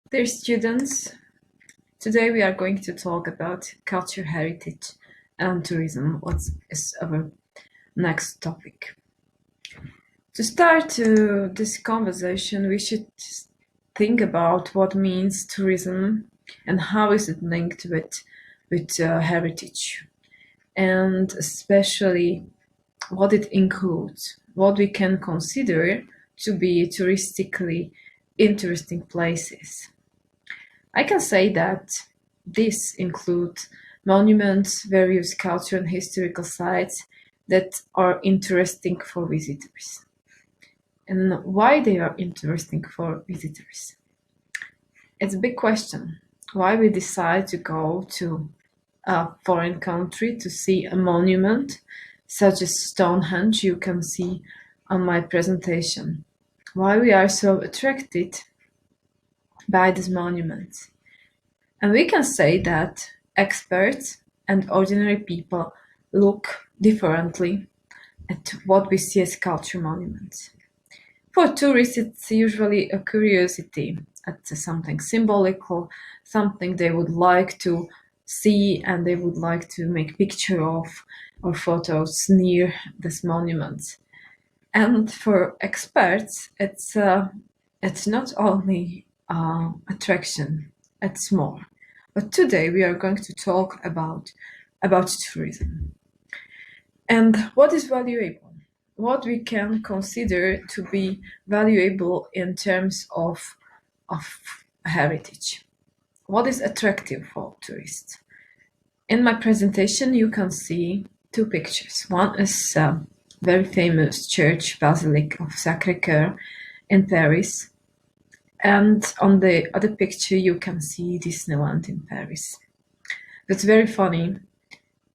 Dear students, today we are going to talk about culture heritage and tourism. What is our next topic? To start this conversation, we should think about what means tourism and how is it linked with heritage, and especially what it includes, what we can consider to be touristically interesting places. I can say that this includes monuments, various cultural and historical sites that are interesting for visitors. And why they are interesting for visitors? It's a big question. Why we decide to go to a foreign country to see a monument such as Stonehenge you can see on my presentation. Why we are so attracted by this monument. And we can say that experts and ordinary people look differently at what we see as culture monuments. For tourists, it's usually a curiosity at something symbolical, something they would like to see and they would like to make picture of or photos near this monument. And for experts, it's not only attraction, it's more. But today we are going to talk about tourism and what is valuable, what we can consider to be valuable in terms of heritage, what is attractive for tourists. In my presentation, you can see two pictures. One is a very famous church, Basilica of Sacré-Cœur in Paris. And on the other picture, you can see Disneyland in Paris. That's very funny.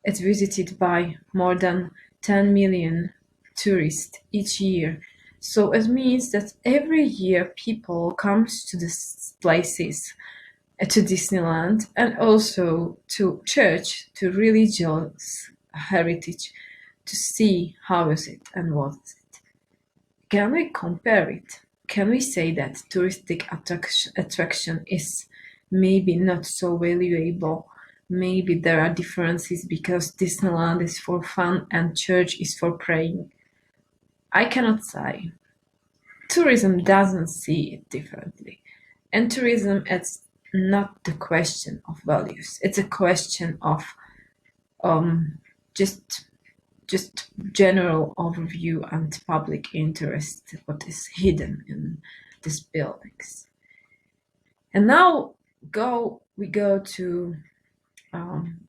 It's visited by more than 10 million tourists each year. So it means that every year people comes to these places, to Disneyland, and also to church, to religious heritage, to see how is it and what is it. Can we compare it? Can we say that touristic attraction is maybe not so valuable? Maybe there are differences because Disneyland is for fun and church is for praying. I cannot say. Tourism doesn't see it differently. And tourism is not the question of values. It's a question of just general overview and public interest, what is hidden in these buildings. And now we go to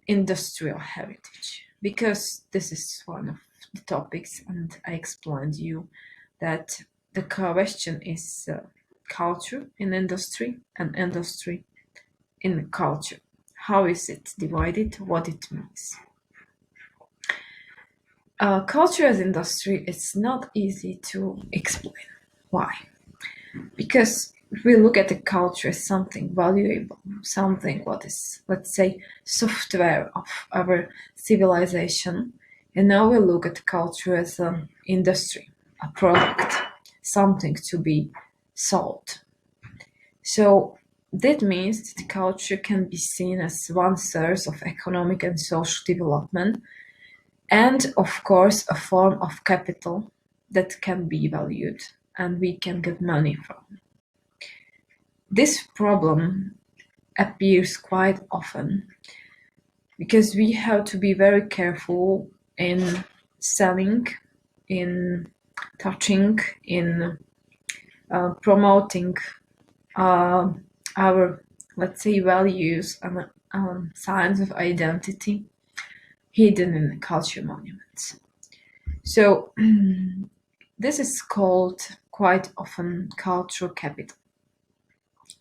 industrial heritage, because this is one of the topics, and I explained you that the question is culture in industry and industry in culture. How is it divided? What it means? Culture as industry, it's not easy to explain. Why? Because we look at the culture as something valuable, something what is, let's say, software of our civilization. And now we look at culture as an industry, a product, something to be sold. So that means that culture can be seen as one source of economic and social development, and of course a form of capital that can be valued and we can get money from. This problem appears quite often because we have to be very careful in selling, in touching, in promoting our, let's say, values and signs of identity hidden in the culture monuments. So this is called quite often cultural capital.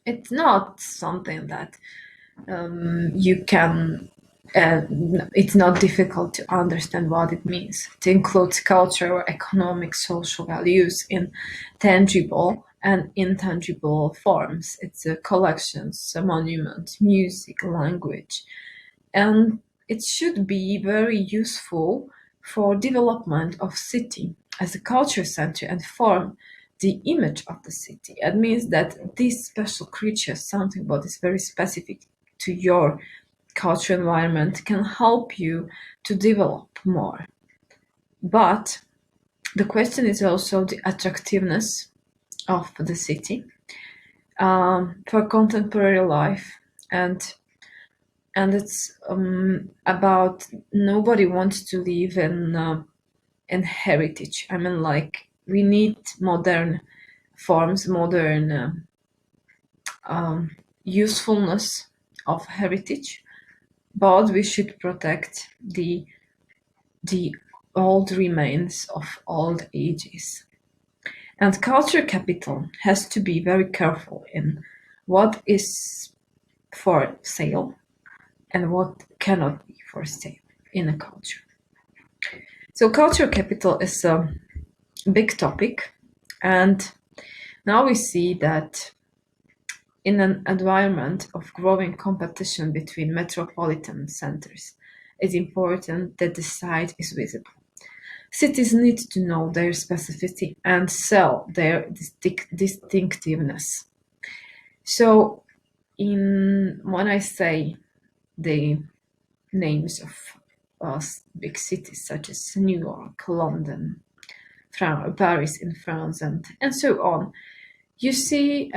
It's not something that you can, it's not difficult to understand what it means. It includes culture or economic, social values in tangible and intangible forms. It's a collections, a monument, music, language. And it should be very useful for development of city as a culture center and form the image of the city. It means that this special creature, something what is very specific to your cultural environment, can help you to develop more. But the question is also the attractiveness of the city for contemporary life, and it's about nobody wants to live in heritage. I mean, like, we need modern forms, modern usefulness of heritage, but we should protect the old remains of old ages. And culture capital has to be very careful in what is for sale and what cannot be for sale in a culture. So culture capital is a big topic, and now we see that in an environment of growing competition between metropolitan centers, it's important that the site is visible. Cities need to know their specificity and sell their distinctiveness. So, when I say the names of big cities such as New York, London, Paris in France, and so on, you see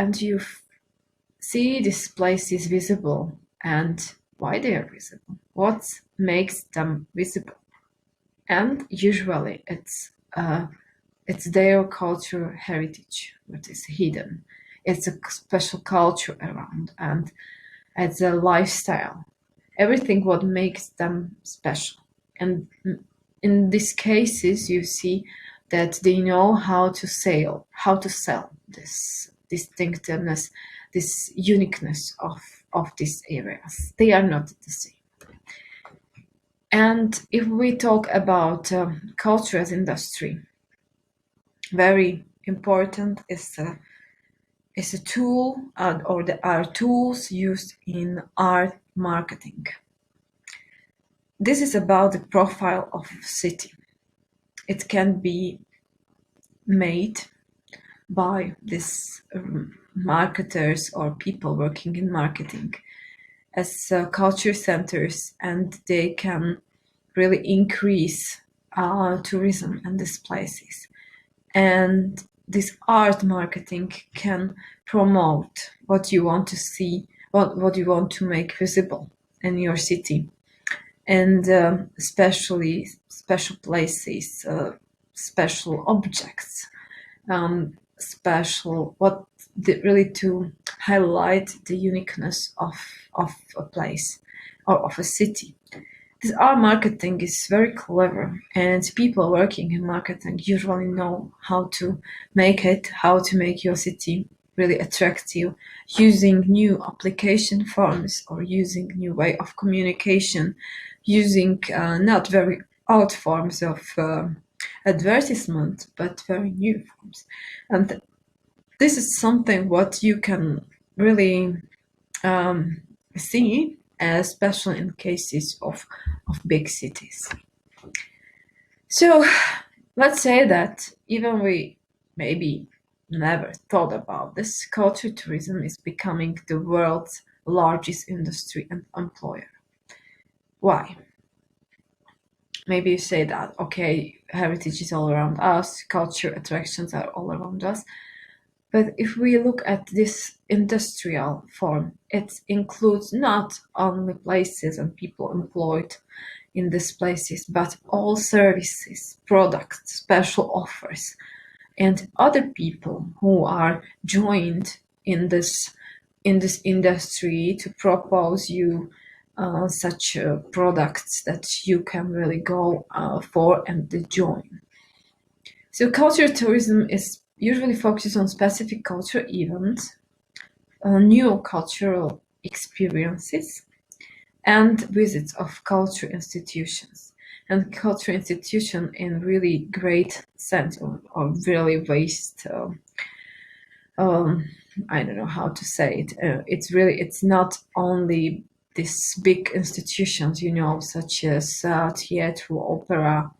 these places visible and why they are visible, what makes them visible. And usually it's their cultural heritage that is hidden. It's a special culture around, and it's a lifestyle. Everything what makes them special. And in these cases, you see that they know how to sell this distinctiveness, this uniqueness of these areas. They are not the same. And if we talk about culture as industry, very important is a tool or there are tools used in art marketing. This is about the profile of a city. It can be made by these marketers or people working in marketing as culture centers, and they can really increase tourism in these places. And this art marketing can promote what you want to see, what you want to make visible in your city, and especially special places, special objects, really to highlight the uniqueness of a place or of a city. This art marketing is very clever, and people working in marketing usually know how to make your city really attractive, using new application forms or using new way of communication, using not very old forms of advertisement, but very new forms. And this is something what you can really see, especially in cases of big cities. So let's say that even we maybe never thought about this, culture tourism is becoming the world's largest industry and employer. Why? Maybe you say that, okay, heritage is all around us, culture attractions are all around us. But if we look at this industrial form, it includes not only places and people employed in these places, but all services, products, special offers, and other people who are joined in this industry to propose you such products that you can really go for and join. So culture tourism is usually focused on specific cultural events, new cultural experiences, and visits of culture institutions. And culture institution in really great sense, or really vast, I don't know how to say it. It's not only these big institutions, such as theater, opera,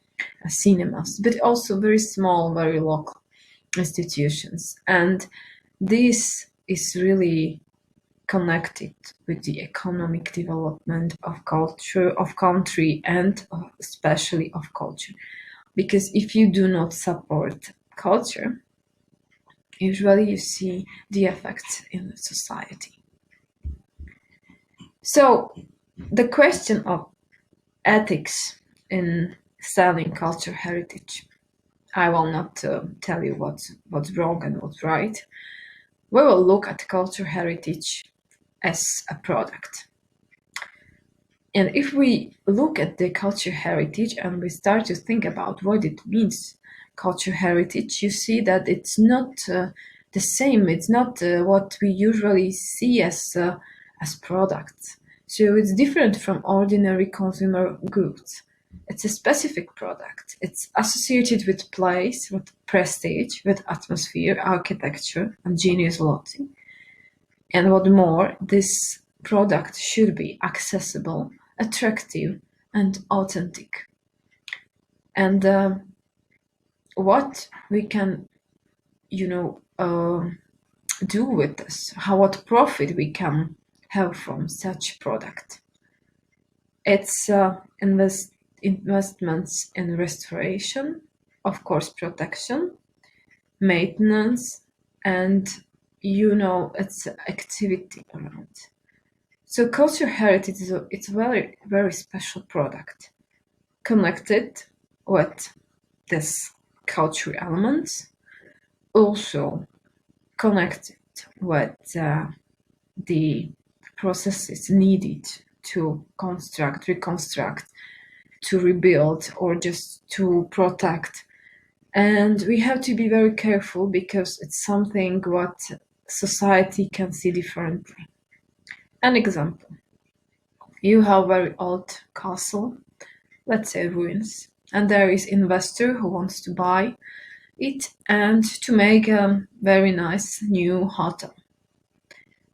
cinemas, but also very small, very local. institutions. And this is really connected with the economic development of culture, of country, and especially of culture. Because if you do not support culture, usually you see the effects in the society. So the question of ethics in selling culture heritage, I will not tell you what's wrong and what's right. We will look at culture heritage as a product. And if we look at the culture heritage and we start to think about what it means, culture heritage, you see that it's not the same. It's not what we usually see as products. So it's different from ordinary consumer goods. It's a specific product. It's associated with place, with prestige, with atmosphere, architecture, and genius logic. And what more, this product should be accessible, attractive, and authentic. And what we can, do with this, what profit we can have from such product. It's investments in restoration, of course, protection, maintenance, and it's activity around. So culture heritage it's a very, very special product, connected with this cultural elements, also connected with the processes needed to construct, reconstruct, to rebuild, or just to protect. And we have to be very careful because it's something what society can see differently. An example, you have a very old castle, let's say ruins, and there is investor who wants to buy it and to make a very nice new hotel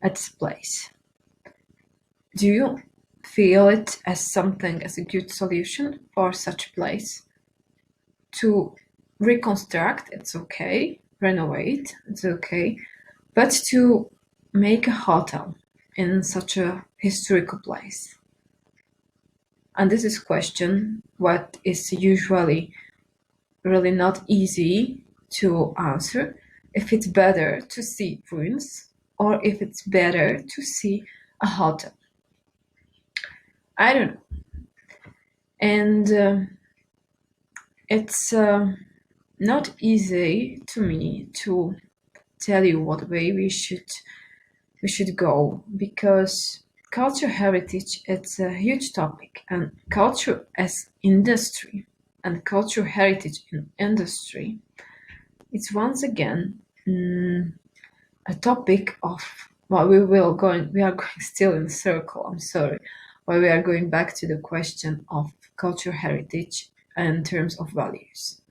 at this place. Do you feel it as something, as a good solution for such place? To reconstruct, it's okay, renovate, it's okay, but to make a hotel in such a historical place. And this is question what is usually really not easy to answer, if it's better to see ruins or if it's better to see a hotel. I don't know. And it's not easy to me to tell you what way we should go, because culture heritage, it's a huge topic, and culture as industry and cultural heritage in industry, it's once again a topic of we are going still in a circle, I'm sorry, where we are going back to the question of cultural heritage in terms of values.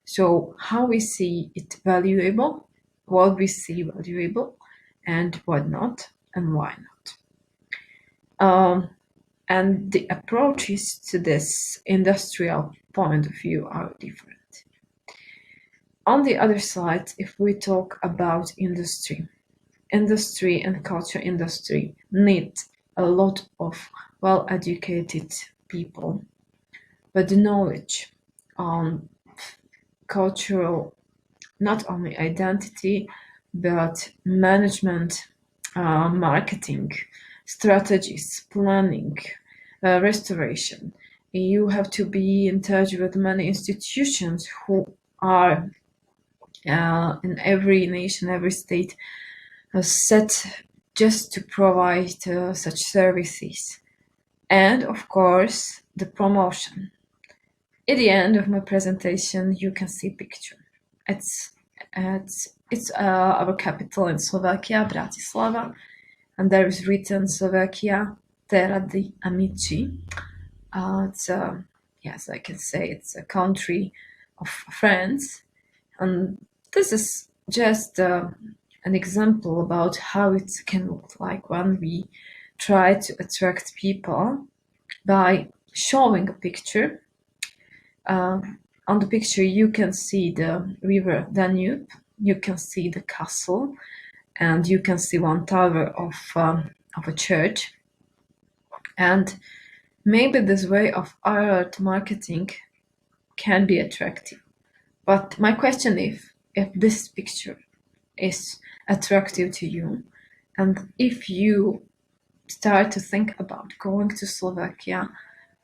So how we see it valuable, what we see valuable, and what not, and why not. And the approaches to this industrial point of view are different. On the other side, if we talk about industry and culture industry need a lot of well-educated people, but the knowledge on cultural, not only identity, but management, marketing, strategies, planning, restoration. You have to be in touch with many institutions who are in every nation, every state, set just to provide such services. And of course, the promotion. At the end of my presentation, you can see picture. It's our capital in Slovakia, Bratislava, and there is written Slovakia, terra di amici. It's yes, I can say it's a country of friends, and this is just an example about how it can look like when we try to attract people by showing a picture. On the picture, you can see the river Danube, you can see the castle, and you can see one tower of a church. And maybe this way of art marketing can be attractive. But my question is, if this picture is attractive to you, and if you start to think about going to Slovakia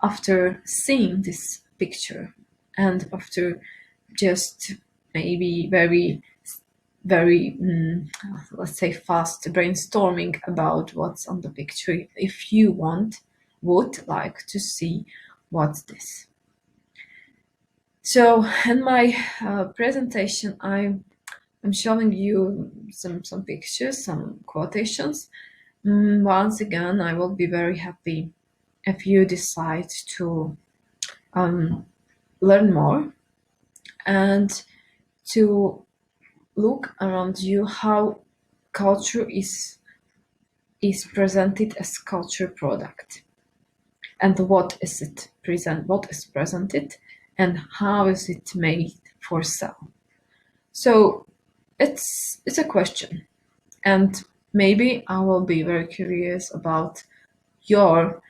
after seeing this picture, and after just maybe very, let's say, fast brainstorming about what's on the picture, if you would like to see what's this. So in my presentation, I'm showing you some pictures, some quotations. Once again, I will be very happy if you decide to learn more and to look around you how culture is presented as culture product, and what is presented, and how is it made for sale. So it's a question, and maybe I will be very curious about your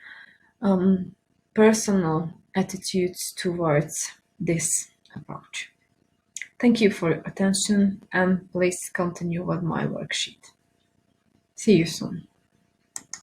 personal attitudes towards this approach. Thank you for your attention, and please continue with my worksheet. See you soon.